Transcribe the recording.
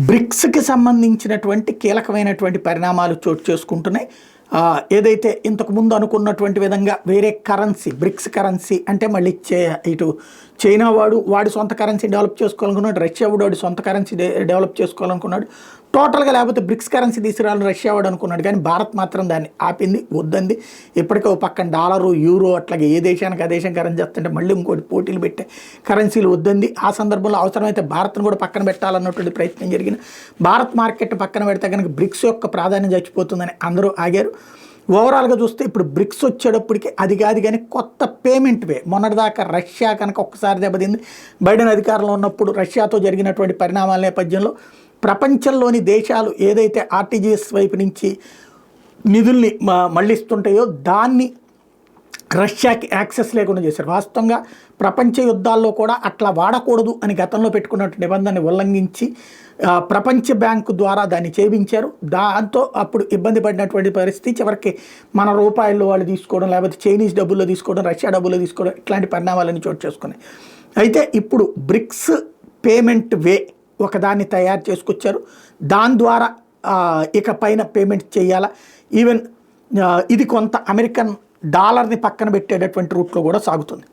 బ్రిక్స్కి సంబంధించినటువంటి కీలకమైనటువంటి పరిణామాలు చోటు చేసుకుంటున్నాయి. ఏదైతే ఇంతకుముందు అనుకున్నటువంటి విధంగా వేరే కరెన్సీ, బ్రిక్స్ కరెన్సీ అంటే మళ్ళీ ఇటు చైనా వాడు సొంత కరెన్సీ డెవలప్ చేసుకోవాలనుకున్నాడు, రష్యా వాడు సొంత కరెన్సీ డెవలప్ చేసుకోవాలనుకున్నాడు. టోటల్గా లేకపోతే బ్రిక్స్ కరెన్సీ తీసుకురావాలని రష్యా వాడు అనుకున్నాడు, కానీ భారత్ మాత్రం దాన్ని ఆపింది, వద్దంది. ఇప్పటికే ఒక పక్కన డాలరు, యూరో అట్లాగే ఏ దేశానికి ఆ దేశం కరెన్సీ చేస్తుంటే మళ్ళీ ఇంకోటి పోటీలు పెట్టే కరెన్సీలు వద్దంది. ఆ సందర్భంలో అవసరమైతే భారత్ను కూడా పక్కన పెట్టాలన్నటువంటి ప్రయత్నం జరిగింది. భారత్ మార్కెట్ పక్కన పెడితే కనుక బ్రిక్స్ యొక్క ప్రాధాన్యం చచ్చిపోతుందని అందరూ ఆగారు. ఓవరాల్గా చూస్తే ఇప్పుడు బ్రిక్స్ వచ్చేటప్పటికి అది కాదు, కానీ కొత్త పేమెంట్ వే. మొన్నటిదాకా రష్యా కనుక ఒక్కసారి దెబ్బతింది. బైడెన్ అధికారంలో ఉన్నప్పుడు రష్యాతో జరిగినటువంటి పరిణామాల నేపథ్యంలో ప్రపంచంలోని దేశాలు ఏదైతే ఆర్టీజీఎస్ వైపు నుంచి నిధుల్ని మళ్ళిస్తుంటాయో దాన్ని రష్యాకి యాక్సెస్ లేకుండా చేశారు. వాస్తవంగా ప్రపంచ యుద్ధాల్లో కూడా అట్లా వాడకూడదు అని గతంలో పెట్టుకున్నట్టు నిబంధనని ఉల్లంఘించి ప్రపంచ బ్యాంకు ద్వారా దాన్ని చేయించారు. దాంతో అప్పుడు ఇబ్బంది పడినటువంటి పరిస్థితి, చివరికి మన రూపాయల్లో వాళ్ళు తీసుకోవడం, లేకపోతే చైనీస్ డబ్బుల్లో తీసుకోవడం, రష్యా డబ్బుల్లో తీసుకోవడం, ఇట్లాంటి పరిణామాలన్నీ చోటు చేసుకున్నాయి. అయితే ఇప్పుడు బ్రిక్స్ పేమెంట్ వే ఒకదాన్ని తయారు చేసుకొచ్చారు. దాని ద్వారా ఇక పైన పేమెంట్ చేయాలా, ఈవెన్ ఇది కొంత అమెరికన్ డాలర్ని పక్కన పెట్టేటటువంటి రూట్లో కూడా సాగుతుంది.